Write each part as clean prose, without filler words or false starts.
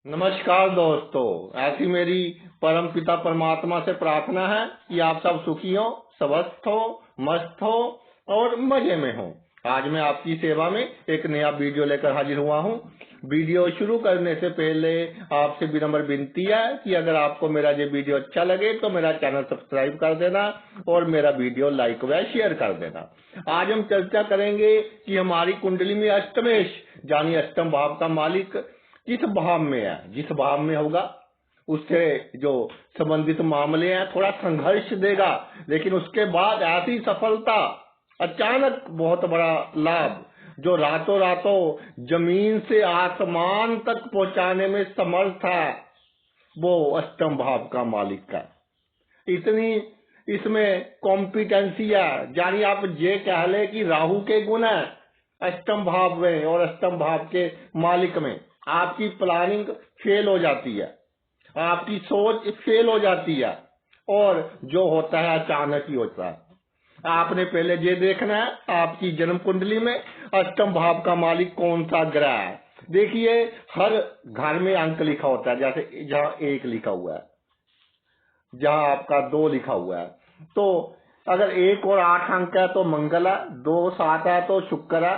नमस्कार दोस्तों, ऐसी मेरी परम पिता परमात्मा से प्रार्थना है कि आप सब सुखी हो, स्वस्थ हो, मस्त हो और मजे में हो। आज मैं आपकी सेवा में एक नया वीडियो लेकर हाजिर हुआ हूँ। वीडियो शुरू करने से पहले आपसे विनम्र विनती है कि अगर आपको मेरा ये वीडियो अच्छा लगे तो मेरा चैनल सब्सक्राइब कर देना और मेरा वीडियो लाइक व शेयर कर देना। आज हम चर्चा करेंगे कि हमारी कुंडली में अष्टमेश यानी अष्टम भाव का मालिक किस भाव में है। जिस भाव में होगा उससे जो संबंधित मामले हैं थोड़ा संघर्ष देगा, लेकिन उसके बाद ऐसी सफलता, अचानक बहुत बड़ा लाभ जो रातों रातों जमीन से आसमान तक पहुंचाने में समर्थ है, वो अष्टम भाव का मालिक का। इतनी इसमें कॉम्पिटेंसी है, यानी आप ये कह ले कि राहु के गुण है अष्टम भाव में और अष्टम भाव के मालिक में। आपकी प्लानिंग फेल हो जाती है, आपकी सोच फेल हो जाती है और जो होता है अचानक ही होता है। आपने पहले ये देखना है आपकी जन्म कुंडली में अष्टम भाव का मालिक कौन सा ग्रह है। देखिए, हर घर में अंक लिखा होता है, जैसे जहाँ 1 लिखा हुआ है, जहाँ आपका 2 लिखा हुआ है, तो अगर 1 और 8 अंक है तो मंगल है, 2 7 है तो शुक्र है,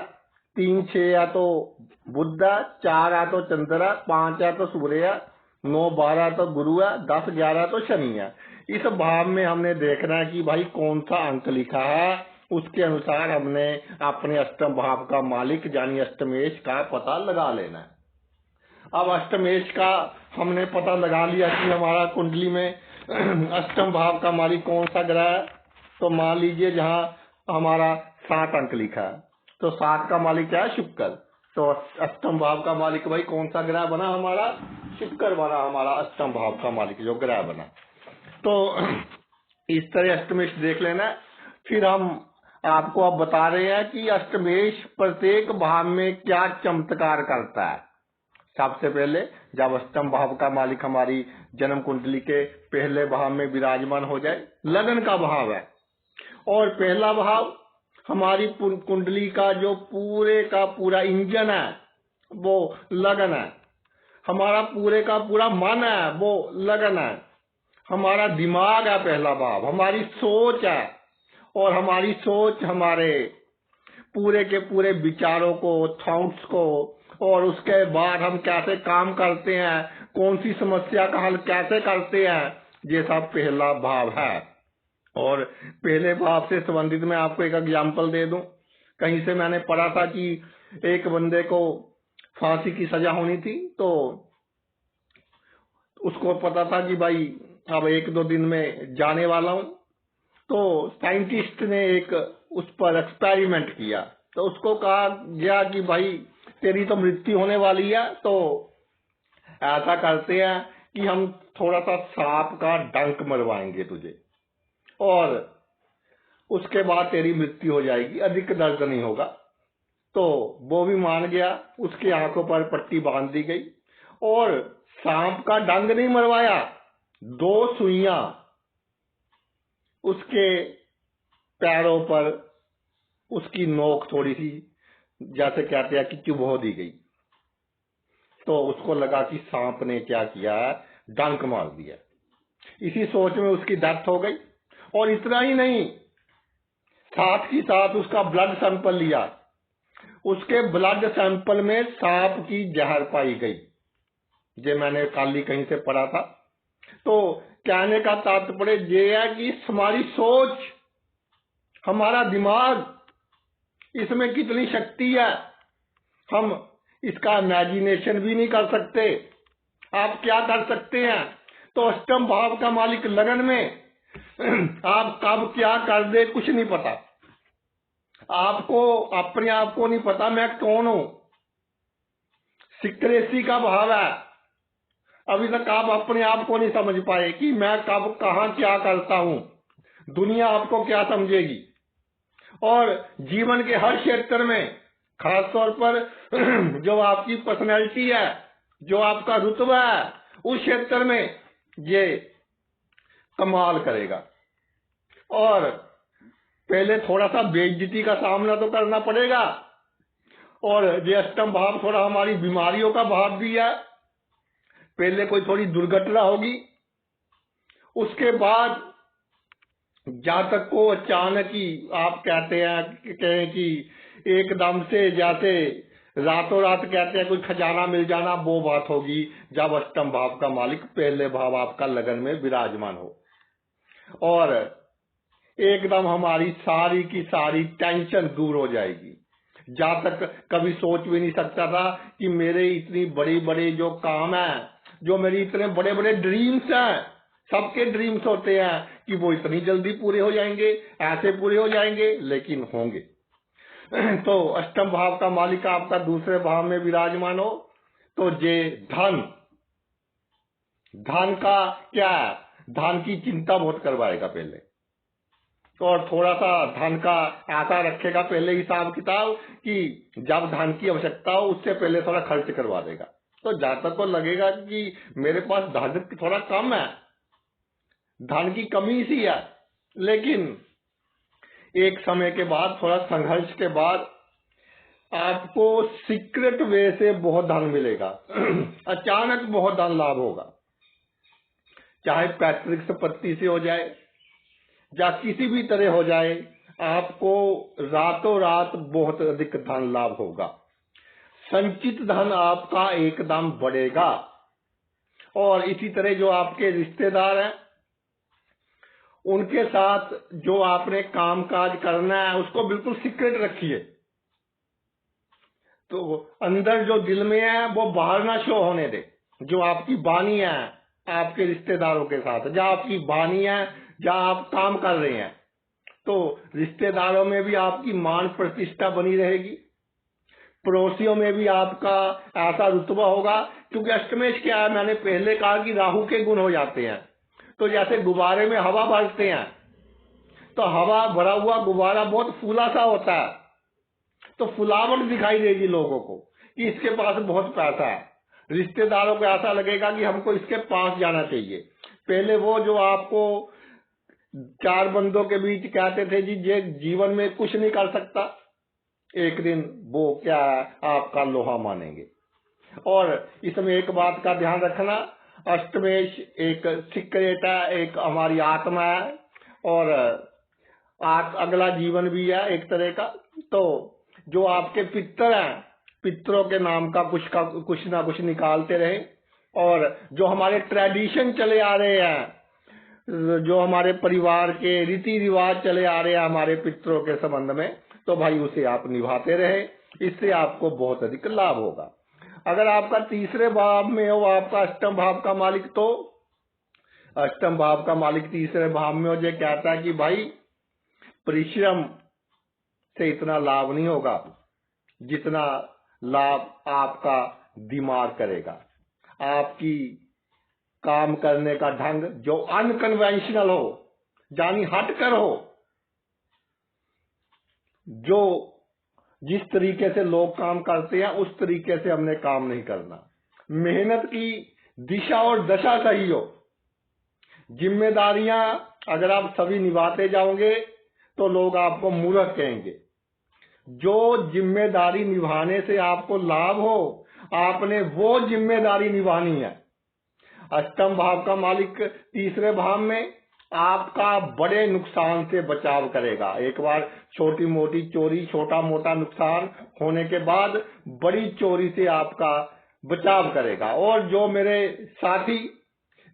3 6 है तो बुध है, 4 है तो चंद्र है, 5 है तो सूर्य है, 9 12 तो गुरु है, 10 11 तो शनि है। इस भाव में हमने देखना है कि भाई कौन सा अंक लिखा है, उसके अनुसार हमने अपने अष्टम भाव का मालिक यानी अष्टमेश का पता लगा लेना है। अब अष्टमेश का हमने पता लगा लिया कि हमारा कुंडली में अष्टम भाव का मालिक कौन सा ग्रह है, तो मान लीजिए जहाँ हमारा 7 अंक लिखा है तो 7 का मालिक क्या है? शुक्र। तो अष्टम भाव का मालिक भाई कौन सा ग्रह बना? हमारा शुक्र बना, हमारा अष्टम भाव का मालिक जो ग्रह बना। तो इस तरह अष्टमेश देख लेना। फिर हम आपको अब बता रहे हैं कि अष्टमेश प्रत्येक भाव में क्या चमत्कार करता है। सबसे पहले जब अष्टम भाव का मालिक हमारी जन्म कुंडली के पहले भाव में विराजमान हो जाए, लगन का भाव है और पहला भाव हमारी कुंडली का जो पूरे का पूरा इंजन है वो लगन है, हमारा पूरे का पूरा मन है वो लगन है, हमारा दिमाग है पहला भाव, हमारी सोच है और हमारी सोच हमारे पूरे के पूरे विचारों को, थॉट्स को, और उसके बाद हम कैसे काम करते हैं, कौन सी समस्या का हल कैसे करते हैं, ये सब पहला भाव है। और पहले भाव से संबंधित मैं आपको एक एग्जाम्पल दे दूं। कहीं से मैंने पढ़ा था कि एक बंदे को फांसी की सजा होनी थी, तो उसको पता था कि भाई अब 1-2 दिन में जाने वाला हूं, तो साइंटिस्ट ने एक उस पर एक्सपेरिमेंट किया। तो उसको कहा गया कि भाई तेरी तो मृत्यु होने वाली है, तो ऐसा करते हैं कि हम थोड़ा सा सांप का डंक मरवाएंगे तुझे और उसके बाद तेरी मृत्यु हो जाएगी, अधिक दर्द नहीं होगा। तो वो भी मान गया, उसकी आंखों पर पट्टी बांध दी गई और सांप का डंक नहीं मरवाया, 2 सुइयां उसके पैरों पर, उसकी नोक थोड़ी सी जैसे कहते हैं कि चुभो दी गई। तो उसको लगा कि सांप ने क्या किया, डंक मार दिया। इसी सोच में उसकी डेथ हो गई। और इतना ही नहीं, साथ ही साथ उसका ब्लड सैंपल लिया, उसके ब्लड सैंपल में सांप की जहर पाई गई। ये मैंने कल ही कहीं से पढ़ा था। तो कहने का तात्पर्य ये है कि हमारी सोच, हमारा दिमाग, इसमें कितनी शक्ति है, हम इसका इमेजिनेशन भी नहीं कर सकते। आप क्या कर सकते हैं? तो अष्टम भाव का मालिक लगन में आप कब क्या कर दे कुछ नहीं पता, आपको अपने आप को नहीं पता मैं कौन हूं। सिक्रेसी का भाव है, अभी तक आप अपने आप को नहीं समझ पाए कि मैं कब कहां क्या करता हूं, दुनिया आपको क्या समझेगी। और जीवन के हर क्षेत्र में, खास तौर पर जो आपकी पर्सनैलिटी है, जो आपका रुतबा है, उस क्षेत्र में ये कमाल करेगा। और पहले थोड़ा सा बेइज्जती का सामना तो करना पड़ेगा। और ये अष्टम भाव थोड़ा हमारी बीमारियों का भाव भी है, पहले कोई थोड़ी दुर्घटना होगी, उसके बाद जातक को अचानक ही आप कहें कि एकदम से जैसे रातों रात कहते हैं कोई खजाना मिल जाना, वो बात होगी जब अष्टम भाव का मालिक पहले भाव आपका लगन में विराजमान हो और एकदम हमारी सारी की सारी टेंशन दूर हो जाएगी। जातक कभी सोच भी नहीं सकता था कि मेरे इतनी बड़ी बड़ी जो काम है, जो मेरी इतने बड़े बड़े ड्रीम्स हैं, सबके ड्रीम्स होते हैं कि वो इतनी जल्दी पूरे हो जाएंगे, ऐसे पूरे हो जाएंगे, लेकिन होंगे। तो अष्टम भाव का मालिक आपका दूसरे भाव में विराजमान हो तो ये धन का क्या है, धन की चिंता बहुत करवाएगा पहले, तो और थोड़ा सा धन का ऐसा रखेगा पहले हिसाब किताब कि जब धन की आवश्यकता हो उससे पहले थोड़ा खर्च करवा देगा। तो जातक को लगेगा कि मेरे पास धन थोड़ा कम है, धन की कमी सी है, लेकिन एक समय के बाद, थोड़ा संघर्ष के बाद आपको सीक्रेट वे से बहुत धन मिलेगा। अचानक बहुत धन लाभ होगा, चाहे पैतृक संपत्ति से हो जाए या किसी भी तरह हो जाए, आपको रातों रात बहुत अधिक धन लाभ होगा। संचित धन आपका एकदम बढ़ेगा। और इसी तरह जो आपके रिश्तेदार हैं, उनके साथ जो आपने काम काज करना है उसको बिल्कुल सीक्रेट रखिए। तो अंदर जो दिल में है वो बाहर ना शो होने दे। जो आपकी वाणी है आपके रिश्तेदारों के साथ, जहाँ आपकी वाणी है, जहाँ आप काम कर रहे हैं, तो रिश्तेदारों में भी आपकी मान प्रतिष्ठा बनी रहेगी, पड़ोसियों में भी आपका ऐसा रुतबा होगा। क्योंकि अष्टमेश क्या है, मैंने पहले कहा कि राहु के गुण हो जाते हैं। तो जैसे गुब्बारे में हवा भरते हैं, तो हवा भरा हुआ गुब्बारा बहुत फूला सा होता है, तो फुलावट दिखाई देगी लोगों को कि इसके पास बहुत पैसा है। रिश्तेदारों को ऐसा लगेगा कि हमको इसके पास जाना चाहिए। पहले वो जो आपको चार बंदों के बीच कहते थे जी ये जीवन में कुछ नहीं कर सकता, एक दिन वो क्या आपका लोहा मानेंगे। और इसमें एक बात का ध्यान रखना, अष्टमेश एक सीक्रेट है, एक हमारी आत्मा है और अगला जीवन भी है एक तरह का। तो जो आपके पितर हैं, पितरों के नाम का कुछ ना कुछ निकालते रहे। और जो हमारे ट्रेडिशन चले आ रहे हैं, जो हमारे परिवार के रीति रिवाज चले आ रहे हैं हमारे पितरों के संबंध में, तो भाई उसे आप निभाते रहे, इससे आपको बहुत अधिक लाभ होगा। अगर आपका तीसरे भाव में हो आपका अष्टम भाव का मालिक, तो अष्टम भाव का मालिक तीसरे भाव में हो, जो कहता है कि भाई परिश्रम से इतना लाभ नहीं होगा जितना लाभ आपका दिमाग करेगा। आपकी काम करने का ढंग जो अनकन्वेंशनल हो, यानी हटकर हो, जो जिस तरीके से लोग काम करते हैं उस तरीके से हमने काम नहीं करना। मेहनत की दिशा और दशा सही हो। जिम्मेदारियां अगर आप सभी निभाते जाओगे तो लोग आपको मूर्ख कहेंगे। जो जिम्मेदारी निभाने से आपको लाभ हो, आपने वो जिम्मेदारी निभानी है। अष्टम भाव का मालिक तीसरे भाव में आपका बड़े नुकसान से बचाव करेगा। एक बार छोटी मोटी चोरी, छोटा मोटा नुकसान होने के बाद बड़ी चोरी से आपका बचाव करेगा। और जो मेरे साथी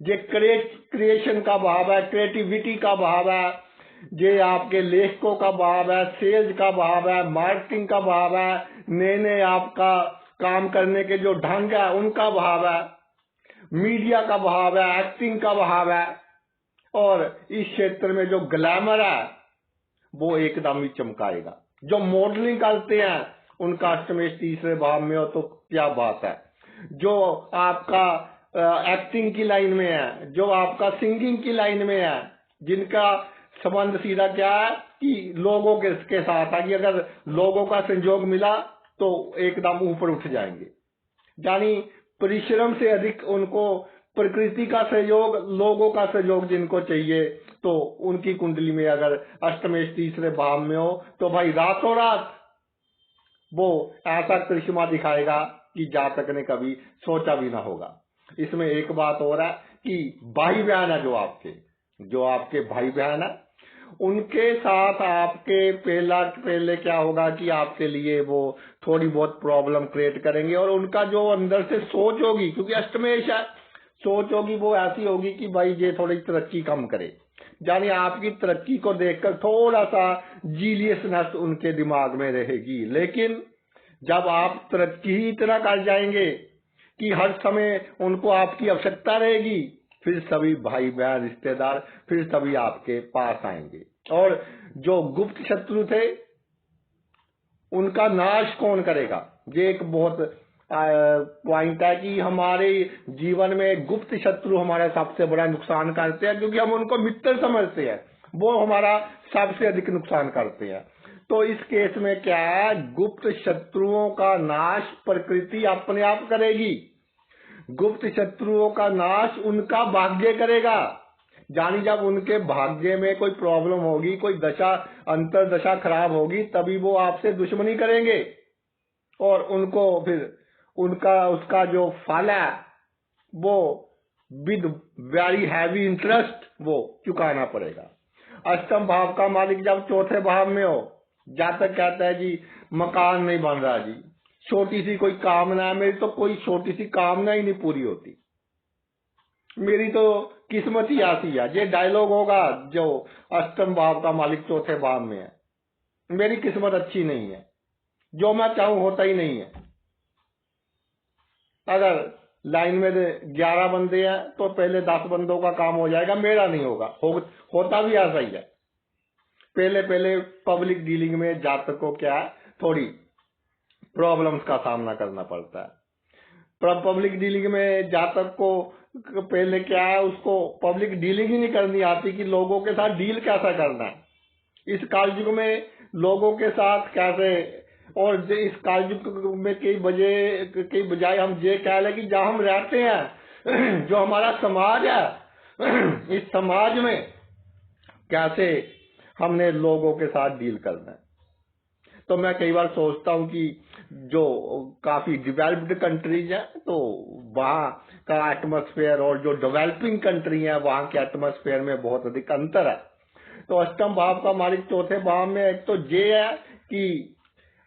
ये क्रिएशन का भाव है, क्रिएटिविटी का भाव है, ये आपके लेखकों का भाव है, सेल्स का भाव है, मार्केटिंग का भाव है, नए नए आपका काम करने के जो ढंग है उनका भाव है, मीडिया का भाव है, एक्टिंग का भाव है, और इस क्षेत्र में जो ग्लैमर है वो एकदम ही चमकाएगा। जो मॉडलिंग करते हैं उनका अष्टमेश तीसरे भाव में हो तो क्या बात है। जो आपका एक्टिंग की लाइन में है, जो आपका सिंगिंग की लाइन में है, जिनका संबंध सीधा क्या है कि लोगों के साथ है, कि अगर लोगों का संयोग मिला तो एकदम ऊपर उठ जाएंगे। यानी परिश्रम से अधिक उनको प्रकृति का सहयोग, लोगों का सहयोग जिनको चाहिए, तो उनकी कुंडली में अगर अष्टमेश तीसरे भाव में हो तो भाई रातों रात वो ऐसा करिश्मा दिखाएगा कि जातक ने कभी सोचा भी ना होगा। इसमें एक बात और है कि भाई बहन है जो आपके भाई बहन है, उनके साथ आपके पहले क्या होगा कि आपके लिए वो थोड़ी बहुत प्रॉब्लम क्रिएट करेंगे, और उनका जो अंदर से सोच होगी, क्योंकि अष्टमेश है, सोच होगी वो ऐसी होगी कि भाई ये थोड़ी तरक्की कम करे, यानी आपकी तरक्की को देखकर थोड़ा सा जीलियसनेस उनके दिमाग में रहेगी। लेकिन जब आप तरक्की ही इतना कर जाएंगे कि हर समय उनको आपकी आवश्यकता रहेगी, फिर सभी भाई बहन रिश्तेदार फिर सभी आपके पास आएंगे। और जो गुप्त शत्रु थे उनका नाश कौन करेगा? ये एक बहुत पॉइंट है कि हमारे जीवन में गुप्त शत्रु हमारा सबसे बड़ा नुकसान करते हैं, क्योंकि हम उनको मित्र समझते हैं, वो हमारा सबसे अधिक नुकसान करते हैं। तो इस केस में क्या है, गुप्त शत्रुओं का नाश प्रकृति अपने आप करेगी। गुप्त शत्रुओं का नाश उनका भाग्य करेगा, यानी जब उनके भाग्य में कोई प्रॉब्लम होगी, कोई दशा अंतर दशा खराब होगी, तभी वो आपसे दुश्मनी करेंगे, और उनको फिर उसका जो फल है वो विद वेरी हैवी इंटरेस्ट वो चुकाना पड़ेगा। अष्टम भाव का मालिक जब चौथे भाव में हो, जातक कहता है जी मकान नहीं बन रहा जी, छोटी सी कोई कामना है, मेरी तो कोई छोटी सी कामना ही नहीं पूरी होती, मेरी तो किस्मत ही ऐसी है। ये डायलॉग होगा जो अष्टम भाव का मालिक चौथे भाव में है, मेरी किस्मत अच्छी नहीं है, जो मैं चाहूं होता ही नहीं है। अगर लाइन में 11 बंदे हैं तो पहले 10 बंदों का काम हो जाएगा, मेरा नहीं होगा। होता भी ऐसा ही है। पहले पब्लिक डीलिंग में जातक को क्या है, थोड़ी प्रॉब्लम्स का सामना करना पड़ता है। पब्लिक डीलिंग में जातक को पहले क्या है, उसको पब्लिक डीलिंग ही नहीं करनी आती कि लोगों के साथ डील कैसा करना है। इस कालयुग में लोगों के साथ कैसे, और इस कालयुग में कई बजाय हम ये कह लें कि जहां हम रहते हैं, जो हमारा समाज है, इस समाज में कैसे हमने लोगों के साथ डील करना है। तो मैं कई बार सोचता हूँ कि जो काफी डेवलप्ड कंट्रीज है, तो वहाँ का एटमॉस्फेयर और जो डेवलपिंग कंट्री है वहाँ के एटमॉस्फेयर में बहुत अधिक अंतर है। तो अष्टम भाव का मालिक चौथे भाव में एक तो ये है कि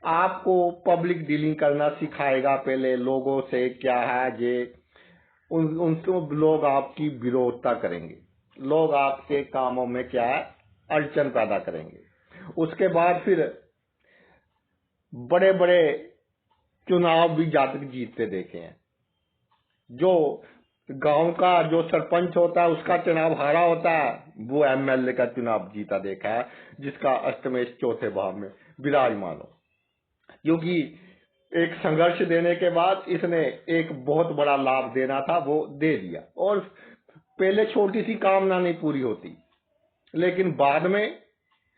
आपको पब्लिक डीलिंग करना सिखाएगा। पहले लोगों से क्या है, ये उनको लोग आपकी विरोधता करेंगे, लोग आपके कामों में क्या है, अड़चन पैदा करेंगे। उसके बाद फिर बड़े बड़े चुनाव भी जातक जीतते देखे हैं। जो गांव का जो सरपंच होता है उसका चुनाव हारा होता है, वो एमएलए का चुनाव जीता देखा है, जिसका अष्टमेश चौथे भाव में विराजमान हो। क्योंकि एक संघर्ष देने के बाद इसने एक बहुत बड़ा लाभ देना था, वो दे दिया। और पहले छोटी सी कामना नहीं पूरी होती, लेकिन बाद में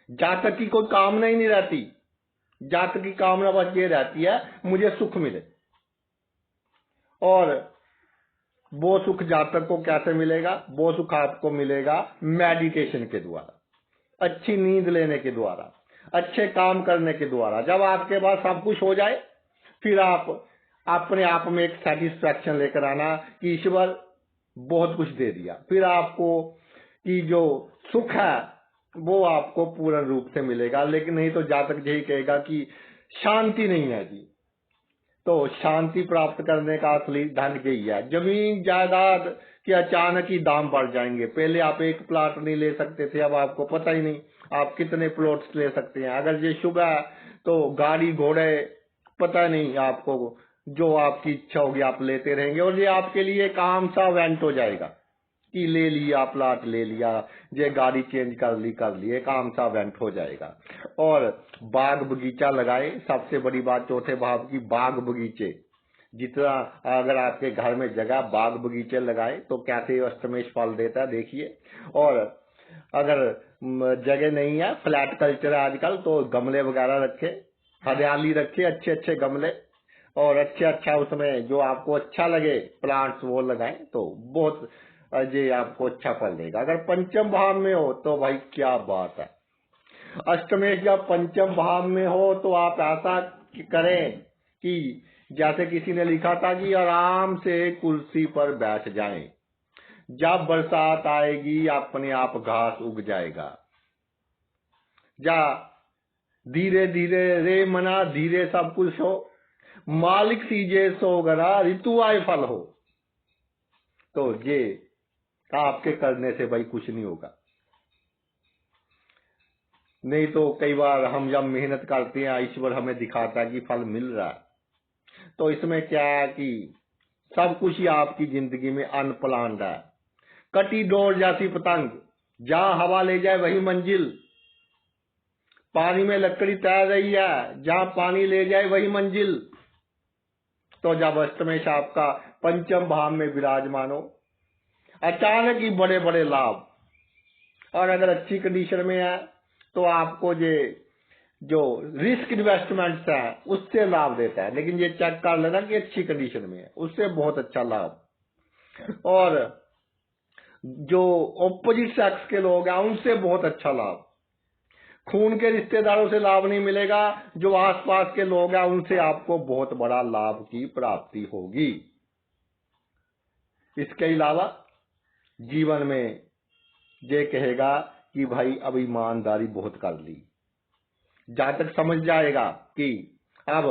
जातक की कोई कामना ही नहीं रहती। जातक की कामना बस ये रहती है, मुझे सुख मिले। और वो सुख जातक को कैसे मिलेगा? वो सुख आपको मिलेगा मेडिटेशन के द्वारा, अच्छी नींद लेने के द्वारा, अच्छे काम करने के द्वारा। जब आपके पास सब कुछ हो जाए, फिर आप अपने आप में एक सेटिस्फैक्शन लेकर आना कि ईश्वर बहुत कुछ दे दिया। फिर आपको कि जो सुख है वो आपको पूर्ण रूप से मिलेगा। लेकिन नहीं तो जातक यही कहेगा कि शांति नहीं है जी। तो शांति प्राप्त करने का असली धन यही है। जमीन जायदाद के अचानक ही दाम बढ़ जाएंगे। पहले आप एक प्लॉट नहीं ले सकते थे, अब आपको पता ही नहीं आप कितने प्लॉट्स ले सकते हैं। अगर ये शुभ है तो गाड़ी घोड़े पता नहीं आपको, जो आपकी इच्छा होगी आप लेते रहेंगे। और ये आपके लिए एक आम सा इवेंट हो जाएगा कि ले लिया प्लॉट, ले लिया, ये गाड़ी चेंज कर ली, एक आम सा इवेंट हो जाएगा। और बाग बगीचा लगाए, सबसे बड़ी बात चौथे भाव की, बाग बगीचे। जितना अगर आपके घर में जगह बाग बगीचे लगाए तो कैसे अष्टमेश फल देता है देखिए। और अगर जगह नहीं है, फ्लैट कल्चर है आजकल, तो गमले वगैरह रखे, हरियाली रखे, अच्छे अच्छे गमले, और अच्छा उसमें जो आपको अच्छा लगे प्लांट्स वो लगाएं, तो बहुत ये आपको अच्छा फल देगा। अगर पंचम भाव में हो तो भाई क्या बात है। अष्टमेश जब पंचम भाव में हो तो आप ऐसा करें कि जैसे किसी ने लिखा था कि आराम से कुर्सी पर बैठ जाएं, जब बरसात आएगी अपने आप घास उग जाएगा। जा धीरे धीरे रे मना धीरे सब कुछ हो, मालिक सीजे सोगरा ऋतु आए फल हो। तो ये आपके करने से भाई कुछ नहीं होगा। नहीं तो कई बार हम जब मेहनत करते हैं ईश्वर हमें दिखाता है कि फल मिल रहा है, तो इसमें क्या है कि सब कुछ ही आपकी जिंदगी में अनप्लान्ड है। कटी डोर जैसी पतंग, जहां हवा ले जाए वही मंजिल। पानी में लकड़ी तैर रही है, जहां पानी ले जाए वही मंजिल। तो जब अष्टमेश आपका पंचम भाव में विराजमान हो, अचानक ही बड़े बड़े लाभ, और अगर अच्छी कंडीशन में है तो आपको ये जो रिस्क इन्वेस्टमेंट्स है उससे लाभ देता है। लेकिन ये चेक कर लेना कि अच्छी कंडीशन में है, उससे बहुत अच्छा लाभ। और जो ऑपोजिट सेक्स के लोग हैं उनसे बहुत अच्छा लाभ। खून के रिश्तेदारों से लाभ नहीं मिलेगा, जो आसपास के लोग हैं उनसे आपको बहुत बड़ा लाभ की प्राप्ति होगी। इसके अलावा जीवन में ये कहेगा कि भाई अब ईमानदारी बहुत कर ली, जहां तक समझ जाएगा कि अब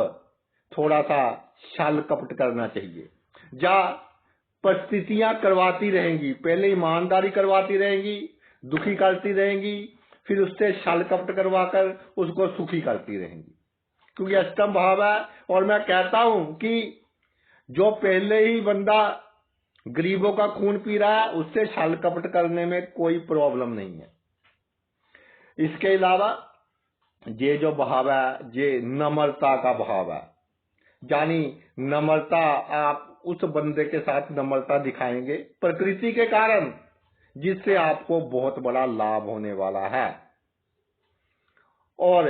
थोड़ा सा छल कपट करना चाहिए। जा परिस्थितियां करवाती रहेंगी, पहले ईमानदारी करवाती रहेंगी, दुखी करती रहेंगी, फिर उससे छल कपट करवाकर उसको सुखी करती रहेंगी, क्योंकि अष्टम भाव है। और मैं कहता हूं कि जो पहले ही बंदा गरीबों का खून पी रहा है उससे छल कपट करने में कोई प्रॉब्लम नहीं है। इसके अलावा ये जो भाव है ये नम्रता का भाव है, यानी नम्रता, आप उस बंदे के साथ नम्रता दिखाएंगे प्रकृति के कारण, जिससे आपको बहुत बड़ा लाभ होने वाला है। और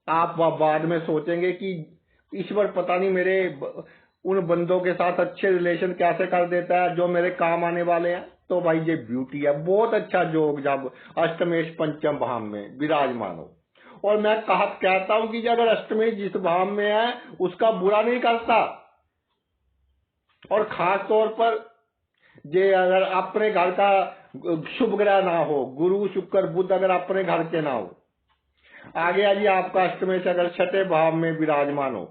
आप बाद में सोचेंगे कि ईश्वर पता नहीं मेरे उन बंदों के साथ अच्छे रिलेशन कैसे कर देता है जो मेरे काम आने वाले हैं। तो भाई ये ब्यूटी है, बहुत अच्छा योग जब अष्टमेश पंचम भाव में विराजमान हो। और मैं कहता हूं कि अगर अष्टमेश जिस भाव में है उसका बुरा नहीं करता। और खास तौर पर जे अगर अपने घर का शुभ ग्रह ना हो, गुरु शुक्र बुध अगर अपने घर के ना हो, आगे आइए आपका अष्टमेश अगर छठे भाव में विराजमान हो,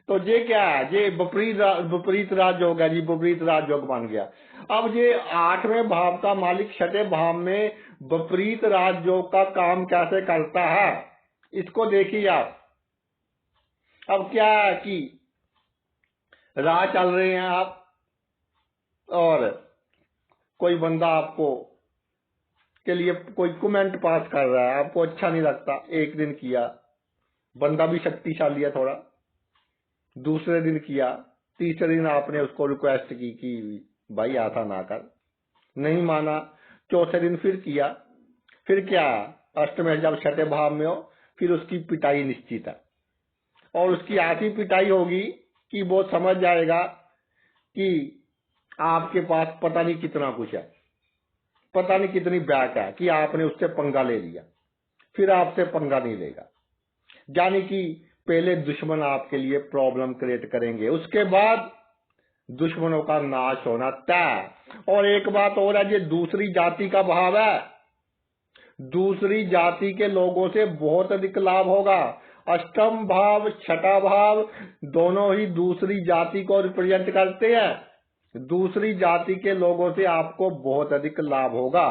तो ये क्या है, ये विपरीत राजयोग है जी, विपरीत राजयोग बन गया। अब ये आठवें भाव का मालिक छठे भाव में विपरीत राजयोग का काम कैसे करता है, इसको देखिए आप। अब क्या है कि राह चल रहे हैं आप, और कोई बंदा आपको के लिए कोई कमेंट पास कर रहा है, आपको अच्छा नहीं लगता। एक दिन किया, बंदा भी शक्तिशाली है थोड़ा, दूसरे दिन किया, तीसरे दिन आपने उसको रिक्वेस्ट की कि भाई ऐसा ना कर, नहीं माना, चौथे दिन फिर किया, फिर क्या, अष्टमेश जब छठे भाव में हो फिर उसकी पिटाई निश्चित है। और उसकी ऐसी पिटाई होगी कि वो समझ जाएगा कि आपके पास पता नहीं कितना कुछ है, पता नहीं कितनी बैक है, कि आपने उससे पंगा ले लिया, फिर आपसे पंगा नहीं लेगा। यानी कि पहले दुश्मन आपके लिए प्रॉब्लम क्रिएट करेंगे, उसके बाद दुश्मनों का नाश होना तय। और एक बात और है, ये दूसरी जाति का भाव है, दूसरी जाति के लोगों से बहुत अधिक लाभ होगा। अष्टम भाव छठा भाव दोनों ही दूसरी जाति को रिप्रेजेंट करते हैं। दूसरी जाति के लोगों से आपको बहुत अधिक लाभ होगा।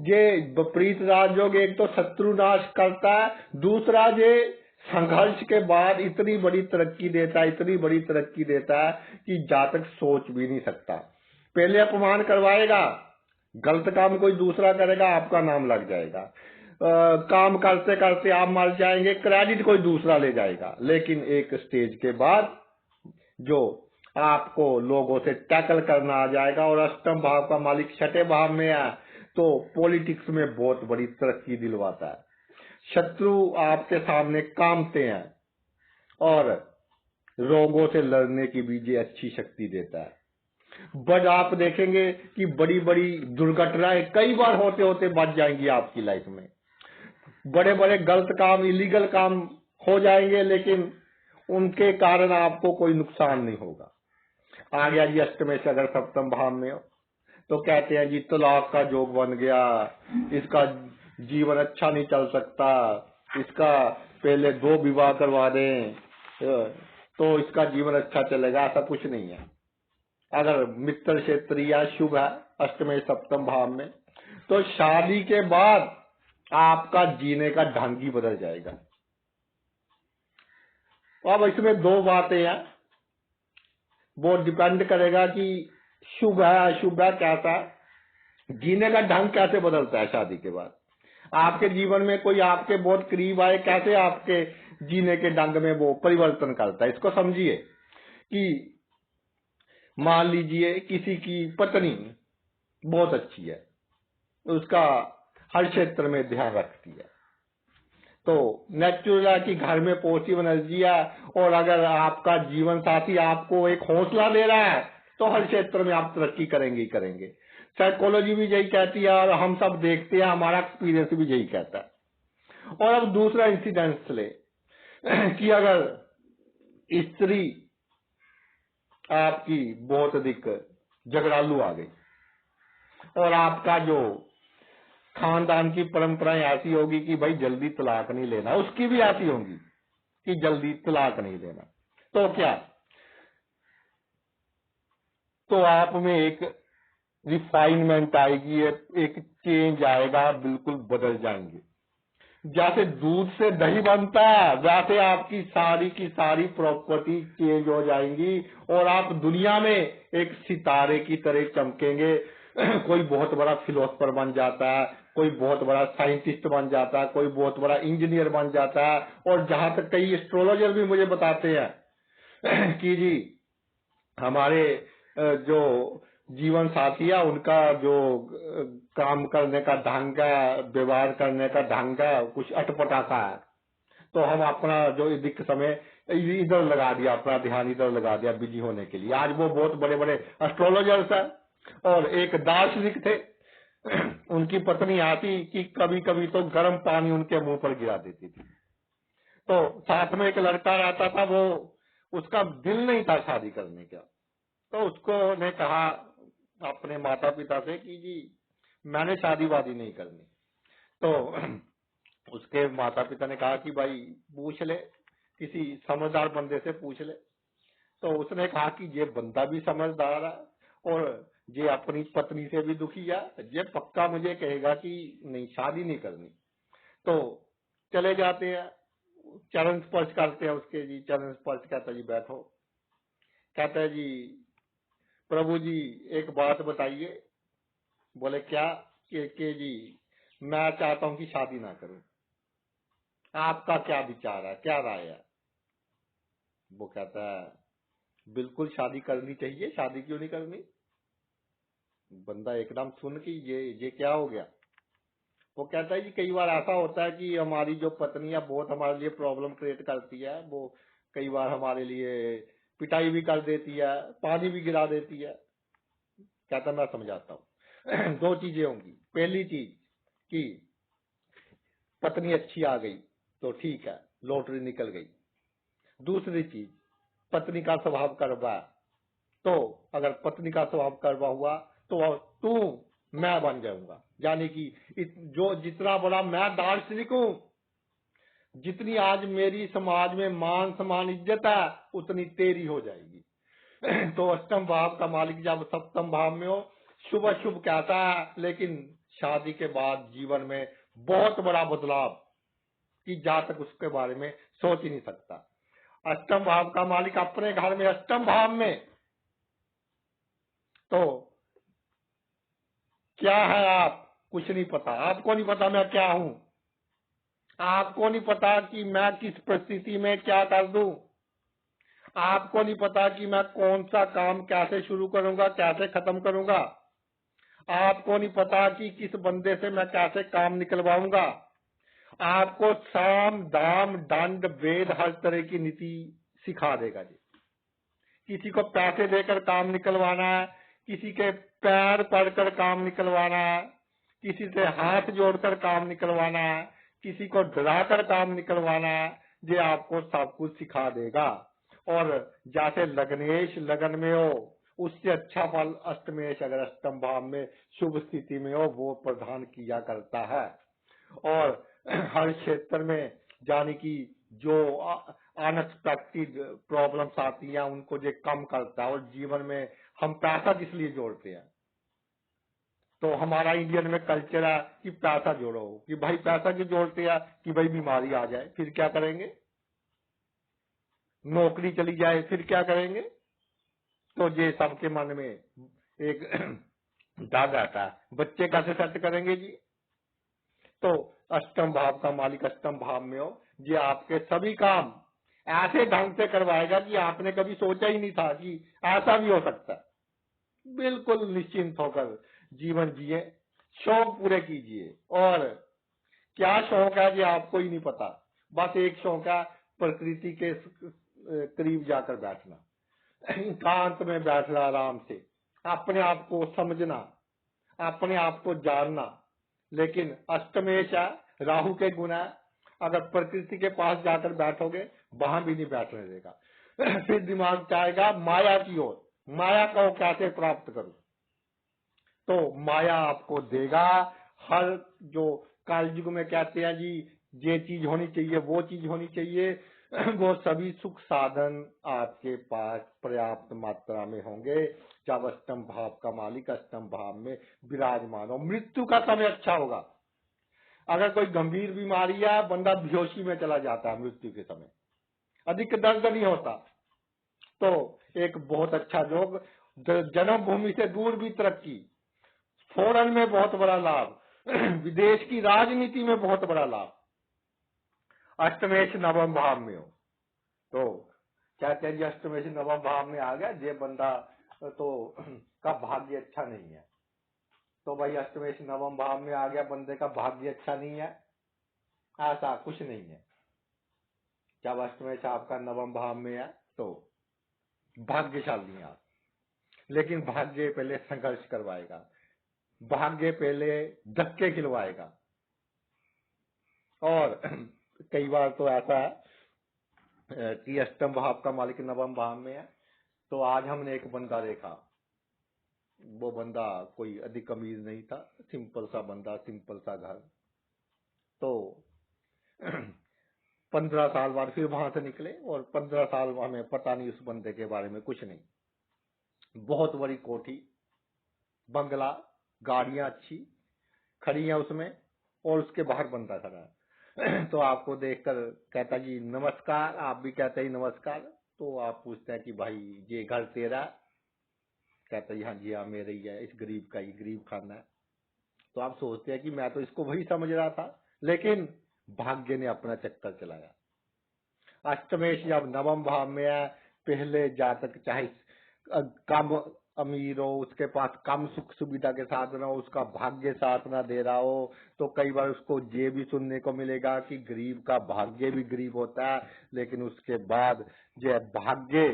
ये विपरीत राजयोग एक तो शत्रु नाश करता है, दूसरा ये संघर्ष के बाद इतनी बड़ी तरक्की देता है, इतनी बड़ी तरक्की देता है कि जातक सोच भी नहीं सकता। पहले अपमान करवाएगा, गलत काम कोई दूसरा करेगा, आपका नाम लग जाएगा, काम करते करते आप मर जाएंगे, क्रेडिट कोई दूसरा ले जाएगा। लेकिन एक स्टेज के बाद जो आपको लोगों से टैकल करना आ जाएगा, और अष्टम भाव का मालिक छठे भाव में है तो पॉलिटिक्स में बहुत बड़ी तरक्की दिलवाता है। शत्रु आपके सामने कामते हैं, और रोगों से लड़ने की भी ये अच्छी शक्ति देता है। बट आप देखेंगे कि बड़ी बड़ी दुर्घटनाएं कई बार होते होते बच जाएंगी आपकी लाइफ में, बड़े बड़े गलत काम, इलीगल काम हो जाएंगे, लेकिन उनके कारण आपको कोई नुकसान नहीं होगा। आ गया जी अष्टमें से अगर सप्तम भाव में हो तो कहते हैं जी तलाक का योग बन गया, इसका जीवन अच्छा नहीं चल सकता, इसका पहले 2 विवाह करवा दें तो इसका जीवन अच्छा चलेगा। ऐसा कुछ नहीं है। अगर मित्र क्षेत्र या शुभ है अष्टमें सप्तम भाव में तो शादी के बाद आपका जीने का ढंग ही बदल जाएगा। अब इसमें 2 बातें हैं, वो डिपेंड करेगा कि शुभ है अशुभ है, कैसा जीने का ढंग कैसे बदलता है शादी के बाद। आपके जीवन में कोई आपके बहुत करीब आए, कैसे आपके जीने के ढंग में वो परिवर्तन करता है। इसको समझिए कि मान लीजिए किसी की पत्नी बहुत अच्छी है, उसका हर क्षेत्र में ध्यान रखती है, तो नेचुरल की घर में पॉजिटिव एनर्जी है। और अगर आपका जीवन साथी आपको एक हौसला दे रहा है तो हर क्षेत्र में आप तरक्की करेंगे ही करेंगे। साइकोलॉजी भी यही कहती है और हम सब देखते हैं, हमारा एक्सपीरियंस भी यही कहता है। और अब दूसरा इंसिडेंस ले कि अगर स्त्री आपकी बहुत अधिक झगड़ालू आ गई और आपका जो खानदान की परंपराएं ऐसी होगी कि भाई जल्दी तलाक नहीं लेना, उसकी भी ऐसी होगी कि जल्दी तलाक नहीं लेना, तो क्या, तो आप में एक रिफाइनमेंट आएगी, एक चेंज आएगा, बिल्कुल बदल जाएंगे। जैसे दूध से दही बनता है वैसे आपकी सारी की सारी प्रॉपर्टी चेंज हो जाएंगी और आप दुनिया में एक सितारे की तरह चमकेंगे। कोई बहुत बड़ा फिलोसफर बन जाता है, कोई बहुत बड़ा साइंटिस्ट बन जाता है, कोई बहुत बड़ा इंजीनियर बन जाता है। और जहां तक कई एस्ट्रोलॉजर भी मुझे बताते हैं कि जी हमारे जो जीवन साथी है उनका जो काम करने का ढंग है, व्यवहार करने का ढंग है, कुछ अटपटा सा है, तो हम अपना जो अधिक समय इधर लगा दिया, अपना ध्यान इधर लगा दिया बिजी होने के लिए। आज वो बहुत बड़े बड़े एस्ट्रोलॉजर्स हैं। और एक दार्शनिक थे, उनकी पत्नी आती कि कभी कभी तो गर्म पानी उनके मुंह पर गिरा देती थी। तो साथ में एक लड़का रहता था, वो उसका दिल नहीं था शादी करने का, तो उसको ने कहा अपने माता पिता से कि जी मैंने शादी वादी नहीं करनी। तो उसके माता पिता ने कहा कि भाई पूछ ले, किसी समझदार बंदे से पूछ ले। तो उसने कहा कि ये बंदा भी समझदार है और ये अपनी पत्नी से भी दुखी है, ये पक्का मुझे कहेगा कि नहीं शादी नहीं करनी। तो चले जाते हैं, चरण स्पर्श करते हैं उसके, जी चरण स्पर्श कहता जी बैठो, कहता है जी प्रभु जी एक बात बताइए। बोले क्या? कि जी मैं चाहता हूं कि शादी ना करूं, आपका क्या विचार है, क्या राय है? वो कहता है बिल्कुल शादी करनी चाहिए, शादी क्यों नहीं करनी। बंदा एकदम सुन कि ये क्या हो गया। वो कहता है जी कई बार ऐसा होता है कि हमारी जो पत्नी है बहुत हमारे लिए प्रॉब्लम क्रिएट करती है, वो कई बार हमारे लिए पिटाई भी कर देती है, पानी भी गिरा देती है। कहता मैं समझाता हूँ। 2 चीजें होंगी। पहली चीज कि पत्नी अच्छी आ गई तो ठीक है, लॉटरी निकल गई। दूसरी चीज पत्नी का स्वभाव कड़वा है, तो अगर पत्नी का स्वभाव कड़वा हुआ तो तू मैं बन जाऊंगा। यानी कि जो जितना बड़ा मैं दार्शनिक हूं, जितनी आज मेरी समाज में मान सम्मान इज्जत है उतनी तेरी हो जाएगी। तो अष्टम भाव का मालिक जब सप्तम भाव में हो, शुभ अशुभ कहता है, लेकिन शादी के बाद जीवन में बहुत बड़ा बदलाव कि जहां तक उसके बारे में सोच ही नहीं सकता। अष्टम भाव का मालिक अपने घर में अष्टम भाव में, तो क्या है आप कुछ नहीं पता, आपको नहीं पता मैं क्या हूं, आपको नहीं पता कि मैं किस परिस्थिति में क्या कर दूं, आपको नहीं पता कि मैं कौन सा काम कैसे शुरू करूंगा, कैसे खत्म करूंगा, आपको नहीं पता कि किस बंदे से मैं कैसे काम निकलवाऊंगा। आपको साम दाम दंड वेद हर तरह की नीति सिखा देगा जी। किसी को पैसे देकर काम निकलवाना है, किसी के पैर पड़कर काम निकलवाना है, किसी से हाथ जोड़कर काम निकलवाना है, किसी को डराकर काम निकलवाना है, जे आपको सब कुछ सिखा देगा। और जैसे लग्नेश लगन में हो, उससे अच्छा फल अष्टमेश अगर अष्टम भाव में शुभ स्थिति में हो वो प्रदान किया करता है। और हर क्षेत्र में जाने की जो अनएक्सपेक्टेड प्रॉब्लम्स आती हैं उनको ये कम करता है। और जीवन में हम पैसा किस लिए जोड़ते हैं? तो हमारा इंडियन में कल्चर है कि पैसा जोड़ो, कि भाई पैसा क्यों जोड़ते हैं? कि भाई बीमारी आ जाए फिर क्या करेंगे, नौकरी चली जाए फिर क्या करेंगे। तो ये सबके मन में एक डर रहता है, बच्चे कैसे सेट करेंगे जी। तो अष्टम भाव का मालिक अष्टम भाव में हो, ये आपके सभी काम ऐसे ढंग से करवाएगा कि आपने कभी सोचा ही नहीं था कि ऐसा भी हो सकता है। बिल्कुल निश्चिंत होकर जीवन जिए, शौक पूरे कीजिए। और क्या शौक है ये आपको ही नहीं पता। बस एक शौक है, प्रकृति के करीब जाकर बैठना, एकांत में बैठना, आराम से अपने आप को समझना, अपने आप को जानना। लेकिन अष्टमेश है, राहु के गुण है, अगर प्रकृति के पास जाकर बैठोगे वहां भी नहीं बैठने देगा। फिर दिमाग चाहेगा माया की ओर, माया को कैसे प्राप्त करूं। तो माया आपको देगा हर जो कालयुग में कहते हैं जी ये चीज होनी चाहिए वो चीज होनी चाहिए, वो सभी सुख साधन आपके पास पर्याप्त मात्रा में होंगे जब अष्टम भाव का मालिक अष्टम भाव में विराजमान हो। मृत्यु का समय अच्छा होगा। अगर कोई गंभीर बीमारी है, बंदा बेहोशी में चला जाता है मृत्यु के समय, अधिक दर्द नहीं होता। तो एक बहुत अच्छा योग, जन्मभूमि से दूर भी तरक्की, फॉरेन में बहुत बड़ा लाभ, विदेश की राजनीति में बहुत बड़ा लाभ, अष्टमेश नवम भाव में हो। तो कहते हैं जी अष्टमेश नवम भाव में आ गया ये बंदा तो का भाग्य अच्छा नहीं है। तो भाई अष्टमेश नवम भाव में आ गया बंदे का भाग्य अच्छा नहीं है, ऐसा कुछ नहीं है। जब अष्टमेश आपका नवम भाव में है तो भाग्यशाली है आप। लेकिन भाग्य पहले संघर्ष करवाएगा, भाग्य पहले धक्के खिलवाएगा। और कई बार तो ऐसा है कि अष्टम भाव का मालिक नवम भाव में है। तो आज हमने एक बंदा देखा, वो बंदा कोई अधिक अमीर नहीं था, सिंपल सा बंदा, सिंपल सा घर। तो 15 साल बाद फिर वहां से निकले और 15 साल हमें पता नहीं उस बंदे के बारे में कुछ नहीं। बहुत बड़ी कोठी, बंगला, गाड़ियां अच्छी खड़ी हैं उसमें, और उसके बाहर बंदा खड़ा है। तो आपको देखकर कहता जी नमस्कार, आप भी कहते ही नमस्कार। तो आप पूछते हैं कि भाई ये घर तेरा? कहता है हाँ जी हाँ मेरा ही है, इस गरीब का, ये गरीब खाना है। तो आप सोचते हैं कि मैं तो इसको वही समझ रहा था, लेकिन भाग्य ने अपना चक्कर चलाया। अष्टमेश जब नवम भाव में है, पहले जातक चाहे कम अमीर हो, उसके पास कम सुख सुविधा के साधन हो, उसका भाग्य साथ ना दे रहा हो, तो कई बार उसको ये भी सुनने को मिलेगा कि गरीब का भाग्य भी गरीब होता है। लेकिन उसके बाद जो भाग्य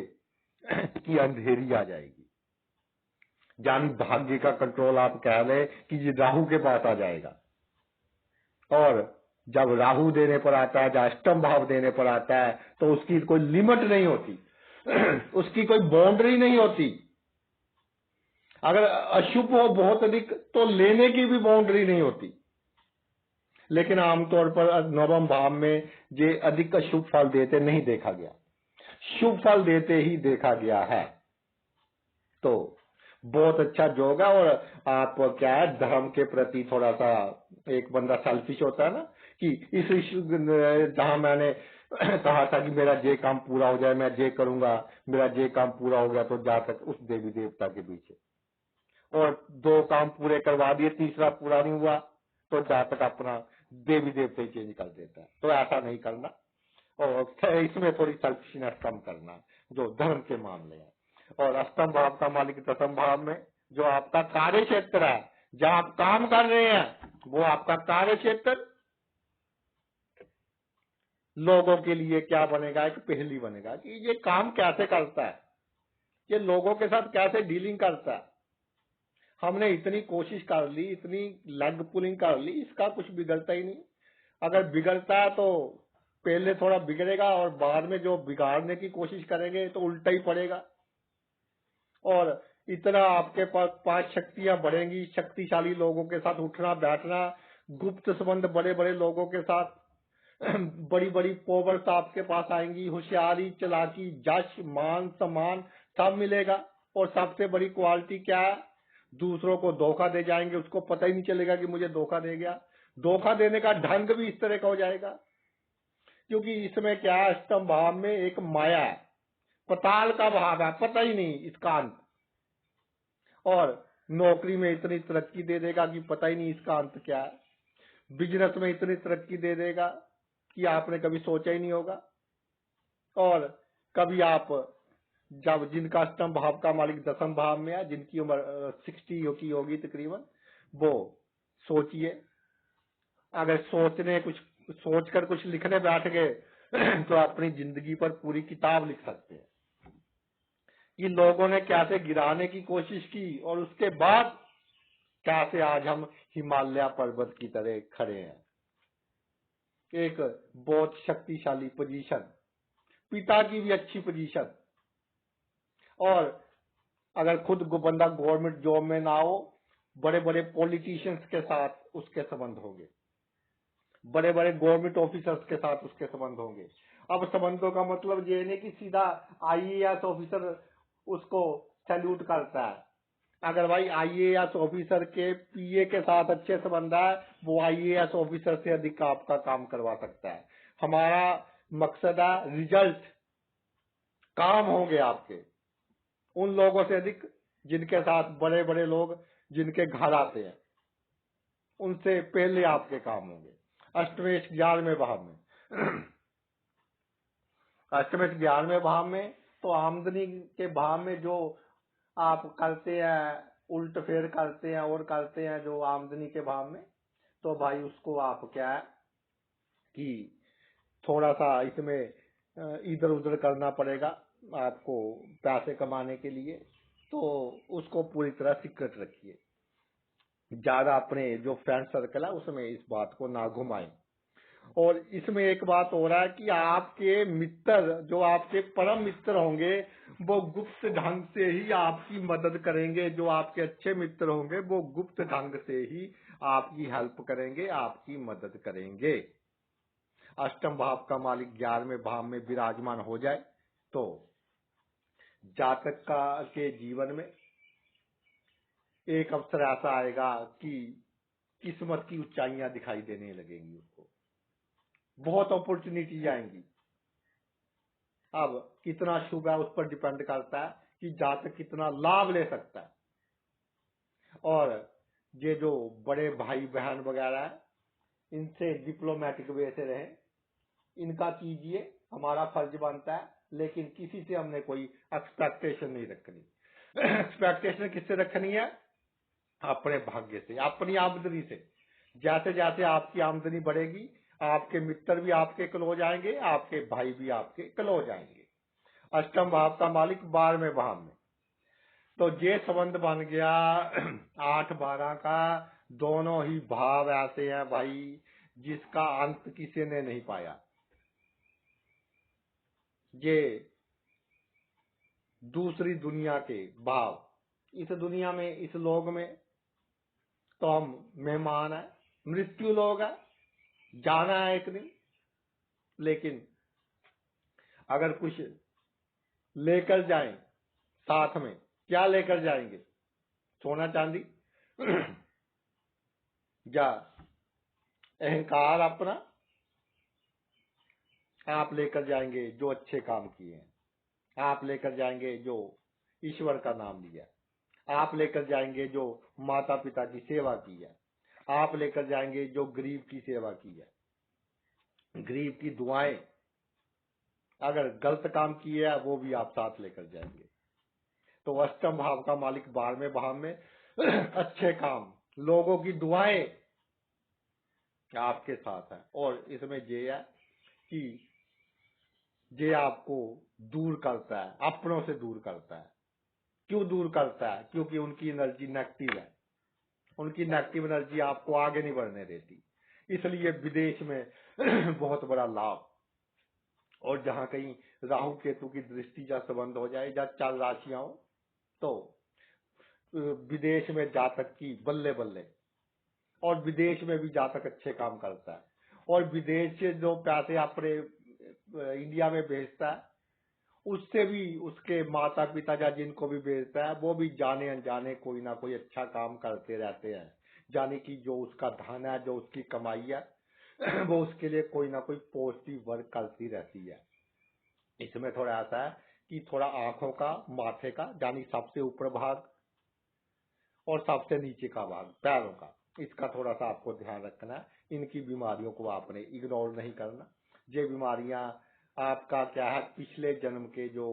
की अंधेरी आ जाएगी, यानी भाग्य का कंट्रोल आप कह लें कि ये राहु के पास आ जाएगा। और जब राहु देने पर आता है, जब अष्टम भाव देने पर आता है, तो उसकी कोई लिमिट नहीं होती, उसकी कोई बाउंड्री नहीं होती। अगर अशुभ हो बहुत अधिक तो लेने की भी बाउंड्री नहीं होती। लेकिन आमतौर पर नवम भाव में ये अधिक अशुभ फल देते नहीं देखा गया, शुभ फल देते ही देखा गया है। तो बहुत अच्छा योग है। और आप क्या है, धर्म के प्रति थोड़ा सा, एक बंदा सेल्फिश होता है ना, कि इस जहां मैंने कहा था कि मेरा ये काम पूरा हो जाए, मैं ये करूंगा, मेरा ये काम पूरा हो गया, तो जा तक उस देवी देवता के पीछे, और 2 काम पूरे करवा दिए, तीसरा पूरा नहीं हुआ तो जा तक अपना देवी देवता चेंज कर देता है। तो ऐसा नहीं करना, और इसमें थोड़ी सेल्फिशनेस कम करना, जो धर्म के मामले हैं। और अष्टम भाव का मालिक दसम भाव में, जो आपका कार्य क्षेत्र है, जहां आप काम कर रहे हैं, वो आपका कार्य क्षेत्र लोगों के लिए क्या बनेगा, एक पहली बनेगा कि ये काम कैसे करता है, ये लोगों के साथ कैसे डीलिंग करता है। हमने इतनी कोशिश कर ली, इतनी लेग पुलिंग कर ली, इसका कुछ बिगड़ता ही नहीं। अगर बिगड़ता है तो पहले थोड़ा बिगड़ेगा और बाद में जो बिगाड़ने की कोशिश करेंगे तो उल्टा ही पड़ेगा। और इतना आपके पास शक्तियां बढ़ेंगी, शक्तिशाली लोगों के साथ उठना बैठना, गुप्त संबंध बड़े बड़े लोगों के साथ, बड़ी बड़ी पावर्स आपके पास आएंगी, होशियारी, चालाकी, जश, मान, सम्मान सब मिलेगा। और सबसे बड़ी क्वालिटी क्या है? दूसरों को धोखा दे जाएंगे, उसको पता ही नहीं चलेगा कि मुझे धोखा दे गया। धोखा देने का ढंग भी इस तरह का हो जाएगा, क्योंकि इसमें क्या है, अष्टम भाव में एक माया है, पताल का भाव है, पता ही नहीं इसका अंत। और नौकरी में इतनी तरक्की दे देगा कि पता ही नहीं इसका अंत क्या है। बिजनेस में इतनी तरक्की दे देगा कि आपने कभी सोचा ही नहीं होगा। और कभी आप जब जिनका अष्टम भाव का मालिक दसम भाव में है, जिनकी उम्र 60 की होगी तकरीबन, वो सोचिए, अगर सोचकर कुछ लिखने बैठ गए तो अपनी जिंदगी पर पूरी किताब लिख सकते हैं कि लोगों ने कैसे गिराने की कोशिश की और उसके बाद कैसे आज हम हिमालय पर्वत की तरह खड़े हैं। एक बहुत शक्तिशाली पोजीशन, पिता की भी अच्छी पोजीशन। और अगर खुद बंदा गवर्नमेंट जॉब में ना हो, बड़े बड़े पॉलिटिशियंस के साथ उसके संबंध होंगे, बड़े बड़े गवर्नमेंट ऑफिसर्स के साथ उसके संबंध होंगे। अब संबंधों का मतलब ये नहीं कि सीधा आईएएस ऑफिसर उसको सैल्यूट करता है। अगर भाई आईएएस ऑफिसर के पीए के साथ अच्छे संबंध है, वो आईएएस ऑफिसर से अधिक आपका काम करवा सकता है। हमारा मकसद है रिजल्ट, काम होंगे आपके उन लोगों से अधिक जिनके साथ बड़े बड़े लोग जिनके घर आते हैं, उनसे पहले आपके काम होंगे। अष्टमेश 11वें भाव में अष्टमेश 11वें भाव में तो आमदनी के भाव में जो आप करते हैं, उल्ट फेर करते हैं और करते हैं जो आमदनी के भाव में, तो भाई उसको आप क्या है कि थोड़ा सा इसमें इधर उधर करना पड़ेगा आपको पैसे कमाने के लिए। तो उसको पूरी तरह सीक्रेट रखिए, ज्यादा अपने जो फ्रेंड सर्कल है उसमें इस बात को ना घुमाएं। और इसमें एक बात हो रहा है कि आपके मित्र, जो आपके परम मित्र होंगे, वो गुप्त ढंग से ही आपकी मदद करेंगे। जो आपके अच्छे मित्र होंगे वो गुप्त ढंग से ही आपकी हेल्प करेंगे, आपकी मदद करेंगे। अष्टम भाव का मालिक 11वें भाव में विराजमान हो जाए तो जातक के जीवन में एक अवसर ऐसा आएगा कि किस्मत की ऊंचाइयां दिखाई देने लगेंगी, उसको बहुत अपॉर्चुनिटी आएंगी। अब कितना शुभ है उस पर डिपेंड करता है कि जातक कितना लाभ ले सकता है। और ये जो बड़े भाई बहन वगैरह है, इनसे डिप्लोमेटिक वे से रहे, इनका कीजिए, हमारा फर्ज बनता है। लेकिन किसी से हमने कोई एक्सपेक्टेशन नहीं रखनी। एक्सपेक्टेशन किससे रखनी है? अपने भाग्य से, अपनी आमदनी से। जैसे जैसे आपकी आमदनी बढ़ेगी, आपके मित्र भी आपके क्लोज आएंगे, आपके भाई भी आपके क्लोज आएंगे। अष्टम भाव का मालिक 12वें भाव में, तो ये संबंध बन गया 8-12 का। दोनों ही भाव ऐसे हैं भाई जिसका अंत किसी ने नहीं पाया। ये दूसरी दुनिया के भाव, इस दुनिया में, इस लोक में तो हम मेहमान है, मृत्यु लोग है, जाना है एक दिन। लेकिन अगर कुछ लेकर जाएं साथ में, क्या लेकर जाएंगे? सोना चांदी या अहंकार अपना? आप लेकर जाएंगे जो अच्छे काम किए हैं, आप लेकर जाएंगे जो ईश्वर का नाम लिया, आप लेकर जाएंगे जो माता पिता की सेवा की है, आप लेकर जाएंगे जो गरीब की सेवा की है, गरीब की दुआएं। अगर गलत काम किए है वो भी आप साथ लेकर जाएंगे। तो अष्टम भाव का मालिक 12वें भाव में अच्छे काम, लोगों की दुआएं आपके साथ है। और इसमें ये है कि ये आपको दूर करता है, अपनों से दूर करता है। क्यों दूर करता है? क्योंकि उनकी एनर्जी नेगेटिव है, उनकी नेगेटिव एनर्जी आपको आगे नहीं बढ़ने देती। इसलिए विदेश में बहुत बड़ा लाभ, और जहां कहीं राहु केतु की दृष्टि या संबंध हो जाए या 4 राशियां हो तो विदेश में जातक की बल्ले बल्ले। और विदेश में भी जातक अच्छे काम करता है, और विदेश से जो पैसे अपने इंडिया में भेजता है उससे भी उसके माता पिता या जिनको भी भेजता है वो भी जाने अनजाने कोई ना कोई अच्छा काम करते रहते हैं। यानी कि जो उसका धन है, जो उसकी कमाई है वो उसके लिए कोई ना कोई पॉजिटिव वर्क करती रहती है। इसमें थोड़ा ऐसा है कि थोड़ा आंखों का, माथे का, यानी सबसे ऊपर भाग और सबसे नीचे का भाग पैरों का, इसका थोड़ा सा आपको ध्यान रखना है। इनकी बीमारियों को आपने इग्नोर नहीं करना। ये बीमारियां आपका क्या है, पिछले जन्म के जो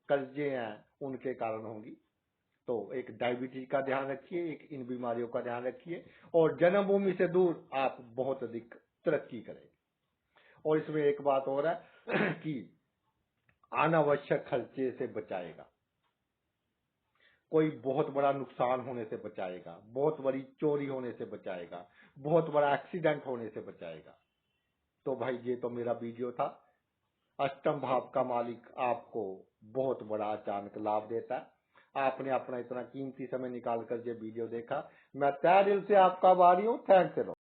कर्जे हैं उनके कारण होंगी। तो एक डायबिटीज का ध्यान रखिए, एक इन बीमारियों का ध्यान रखिए, और जन्मभूमि से दूर आप बहुत अधिक तरक्की करें। और इसमें एक बात और है कि अनावश्यक खर्चे से बचाएगा, कोई बहुत बड़ा नुकसान होने से बचाएगा, बहुत बड़ी चोरी होने से बचाएगा, बहुत बड़ा एक्सीडेंट होने से बचाएगा। तो भाई ये तो मेरा वीडियो था। अष्टम भाव का मालिक आपको बहुत बड़ा अचानक लाभ देता है। आपने अपना इतना कीमती समय निकाल कर ये वीडियो देखा, मैं तहे दिल से आपका आभारी हूँ। थैंक्स।